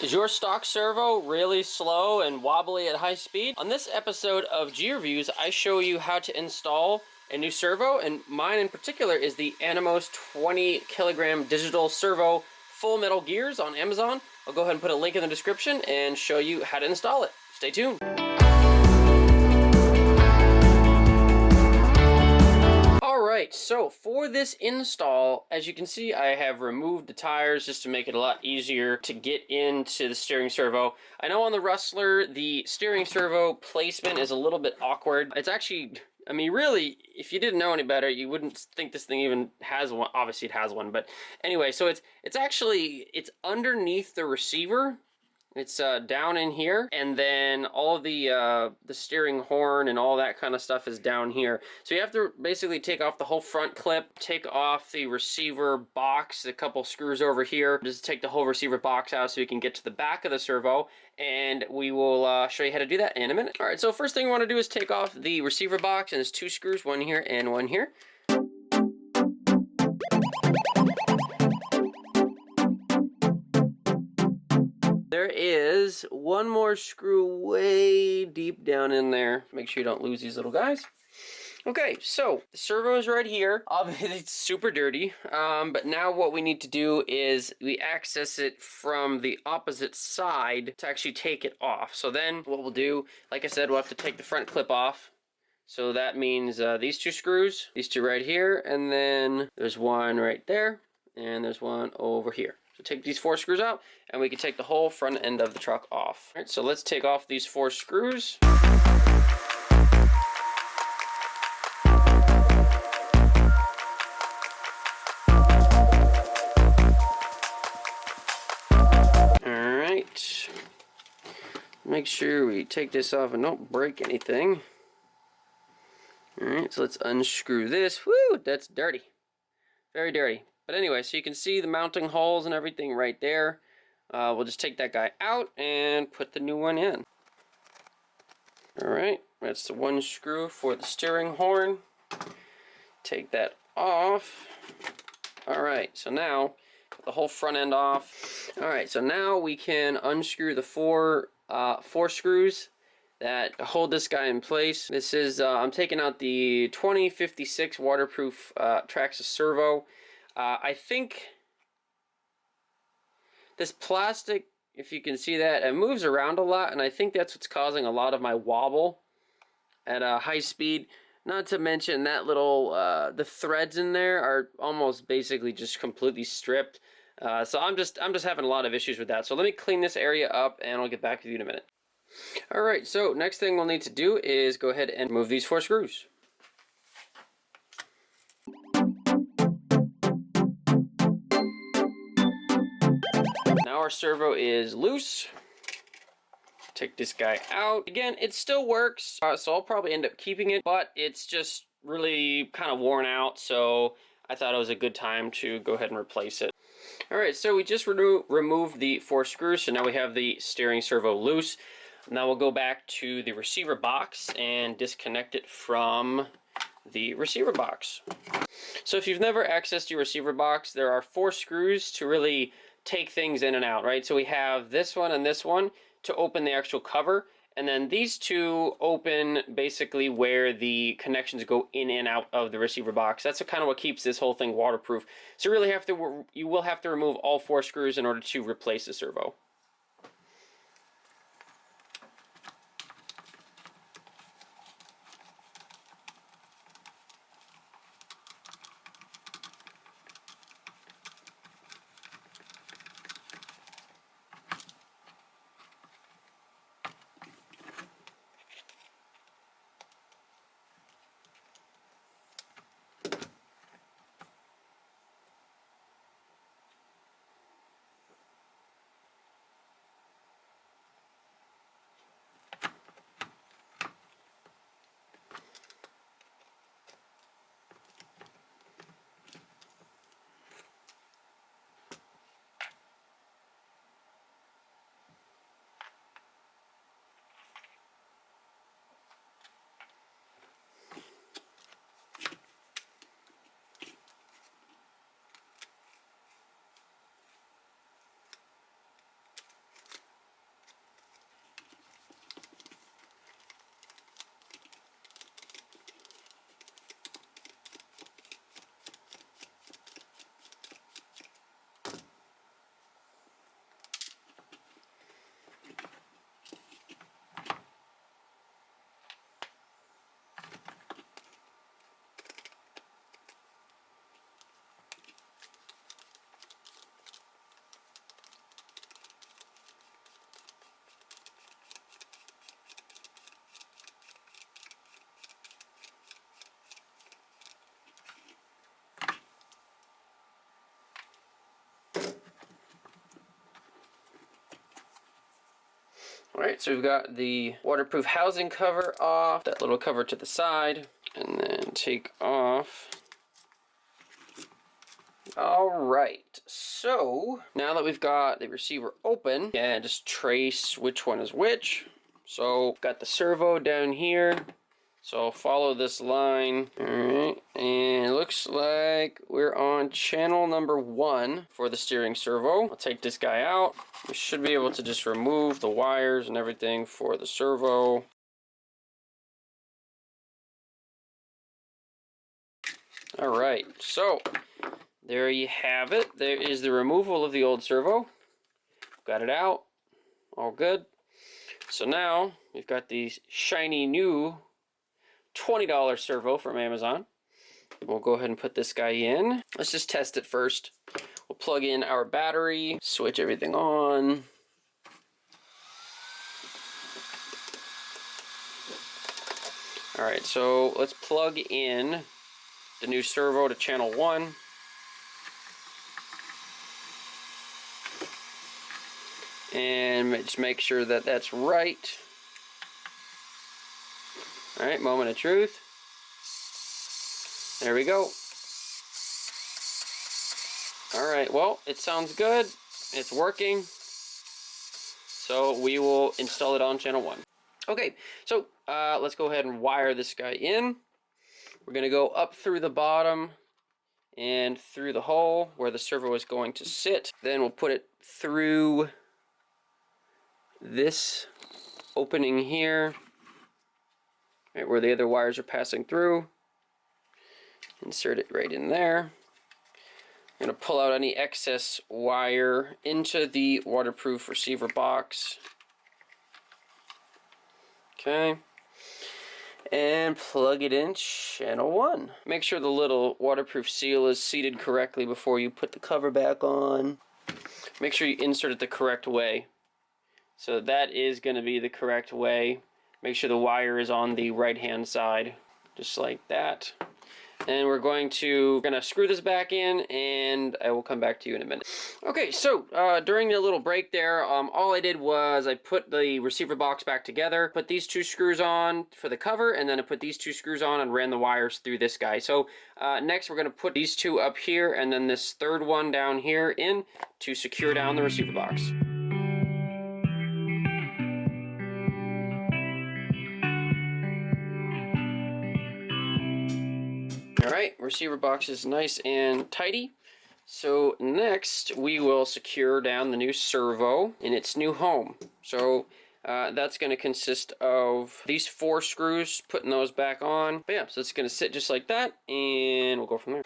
Is your stock servo really slow and wobbly at high speed? On this episode of G Reviews, I show you how to install a new servo, and mine in particular is the Animos 20 kilogram digital servo full metal gears on Amazon. I'll go ahead and put a link in the description and show you how to install it. Stay tuned. Alright, so for this install, as you can see, I have removed the tires just to make it a lot easier to get into the steering servo. I know on the Rustler, the steering servo placement is a little bit awkward. It's actually, I mean, really, if you didn't know any better, you wouldn't think this thing even has one. Obviously, it has one, but anyway, so it's actually, it's underneath the receiver. It's down in here, and then all of the steering horn and all that kind of stuff is down here. So you have to basically take off the whole front clip, take off the receiver box, a couple screws over here. Just take the whole receiver box out so you can get to the back of the servo, and we will show you how to do that in a minute. All right, so first thing we want to do is take off the receiver box, and there's two screws, one here and one here. There is one more screw way deep down in there. Make sure you don't lose these little guys. Okay, so the servo is right here. Obviously, it's super dirty, but now what we need to do is we access it from the opposite side to actually take it off. So then what we'll do, like I said, we'll have to take the front clip off. So that means these two screws, these two right here, and then there's one right there, and there's one over here. So take these four screws out, and we can take the whole front end of the truck off. All right, so let's take off these four screws. All right. Make sure we take this off and don't break anything. All right, so let's unscrew this. Woo, that's dirty. Very dirty. But anyway, so you can see the mounting holes and everything right there. We'll just take that guy out and put the new one in. Alright, that's the one screw for the steering horn. Take that off. Alright, so now, put the whole front end off. Alright, so now we can unscrew the four screws that hold this guy in place. This is, I'm taking out the 2056 waterproof Traxxas Servo. I think this plastic, if you can see that, it moves around a lot, and I think that's what's causing a lot of my wobble at a high speed. Not to mention that little, the threads in there are almost basically just completely stripped. So I'm just having a lot of issues with that. So let me clean this area up, and I'll get back with you in a minute. Alright, so next thing we'll need to do is go ahead and remove these four screws. Now our servo is loose. Take this guy out. Again, it still works, so I'll probably end up keeping it, but it's just really kind of worn out, so I thought it was a good time to go ahead and replace it. Alright, so we just removed the four screws, so now we have the steering servo loose. Now we'll go back to the receiver box and disconnect it from the receiver box. So if you've never accessed your receiver box, there are four screws to really take things in and out, right? So we have this one and this one to open the actual cover, and then these two open basically where the connections go in and out of the receiver box. That's kind of what keeps this whole thing waterproof. So you will have to remove all four screws in order to replace the servo. Alright, so we've got the waterproof housing cover off, that little cover to the side, and then take off. Alright, so now that we've got the receiver open, and just trace which one is which. So, got the servo down here. So I'll follow this line. Alright, and it looks like we're on channel number 1 for the steering servo. I'll take this guy out. We should be able to just remove the wires and everything for the servo. Alright, so there you have it. There is the removal of the old servo. Got it out. All good. So now we've got the shiny new $20 servo from Amazon. We'll go ahead and put this guy in. Let's just test it first. We'll plug in our battery, switch everything on. Alright, so let's plug in the new servo to channel 1. And just make sure that that's right. Alright, moment of truth. There we go. Alright, well, it sounds good. It's working. So we will install it on channel 1. Okay, so let's go ahead and wire this guy in. We're going to go up through the bottom and through the hole where the servo is going to sit. Then we'll put it through this opening here, right where the other wires are passing through. Insert it right in there. I'm going to pull out any excess wire into the waterproof receiver box. Okay. And plug it in channel 1. Make sure the little waterproof seal is seated correctly before you put the cover back on. Make sure you insert it the correct way. So that is going to be the correct way. Make sure the wire is on the right hand side, just like that. And we're going to screw this back in, and I will come back to you in a minute. Okay, so during the little break there, all I did was I put the receiver box back together, put these 2 screws on for the cover, and then I put these 2 screws on and ran the wires through this guy. So next we're going to put these 2 up here, and then this 3rd one down here in to secure down the receiver box. Alright, receiver box is nice and tidy. So next we will secure down the new servo in its new home. So that's going to consist of these 4 screws, putting those back on. But yeah, so it's going to sit just like that, and we'll go from there.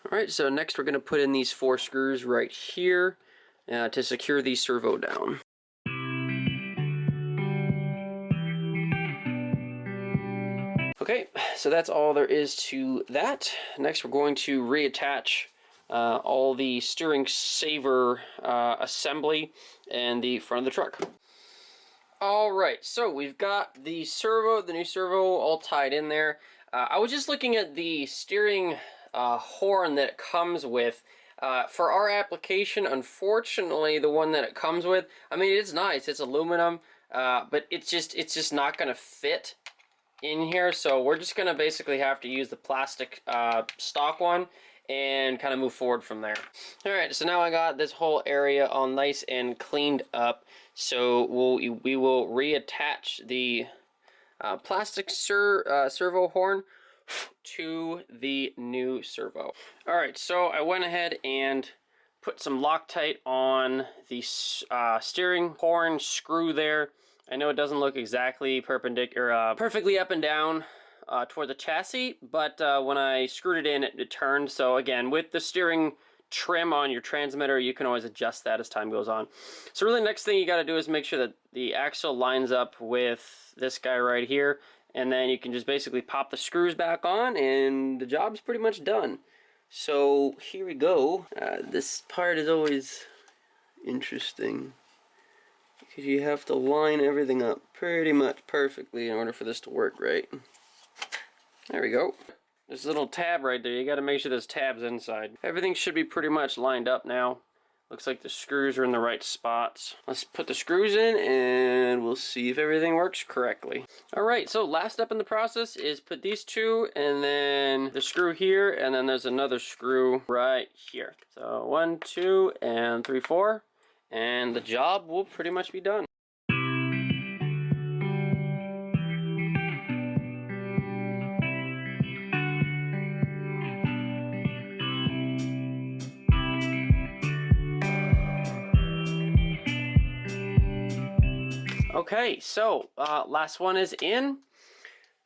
Alright, so next we're going to put in these 4 screws right here to secure the servo down. Okay, so that's all there is to that. Next we're going to reattach all the steering saver assembly and the front of the truck. Alright, so we've got the servo, the new servo, all tied in there. I was just looking at the steering horn that it comes with. For our application, unfortunately, the one that it comes with, I mean, it's nice, it's aluminum, but it's just not going to fit in here, so we're just gonna basically have to use the plastic stock one and kind of move forward from there. Alright, so now I got this whole area all nice and cleaned up, so we will reattach the plastic servo horn to the new servo. Alright, so I went ahead and put some Loctite on the steering horn screw there. I know it doesn't look exactly perpendicular, perfectly up and down toward the chassis, but when I screwed it in, it turned. So again, with the steering trim on your transmitter, you can always adjust that as time goes on. So really, next thing you got to do is make sure that the axle lines up with this guy right here, and then you can just basically pop the screws back on, and the job's pretty much done. So here we go. This part is always interesting, because you have to line everything up pretty much perfectly in order for this to work right. There we go. There's a little tab right there. You got to make sure there's tabs inside. Everything should be pretty much lined up now. Looks like the screws are in the right spots. Let's put the screws in and we'll see if everything works correctly. Alright, so last step in the process is put these two and then the screw here, and then there's another screw right here. So 1, 2, and 3, 4, and the job will pretty much be done. Okay, so last one is in.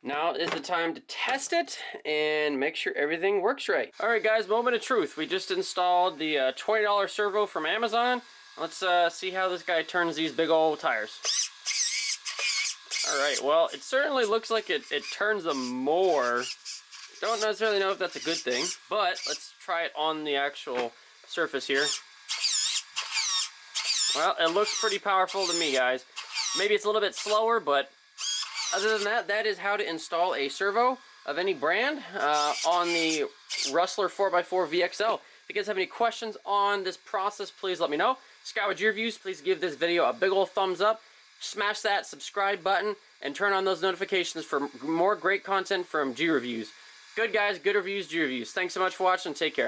Now is the time to test it and make sure everything works right. Alright guys, moment of truth. We just installed the $20 servo from Amazon. Let's see how this guy turns these big old tires. Alright, well, it certainly looks like it turns them more. Don't necessarily know if that's a good thing, but let's try it on the actual surface here. Well, it looks pretty powerful to me, guys. Maybe it's a little bit slower, but other than that, that is how to install a servo of any brand on the Rustler 4x4 VXL. If you guys have any questions on this process, please let me know. Sky with G-Reviews, please give this video a big old thumbs up. Smash that subscribe button and turn on those notifications for more great content from G-Reviews. Good guys, good reviews, G-Reviews. Thanks so much for watching. Take care.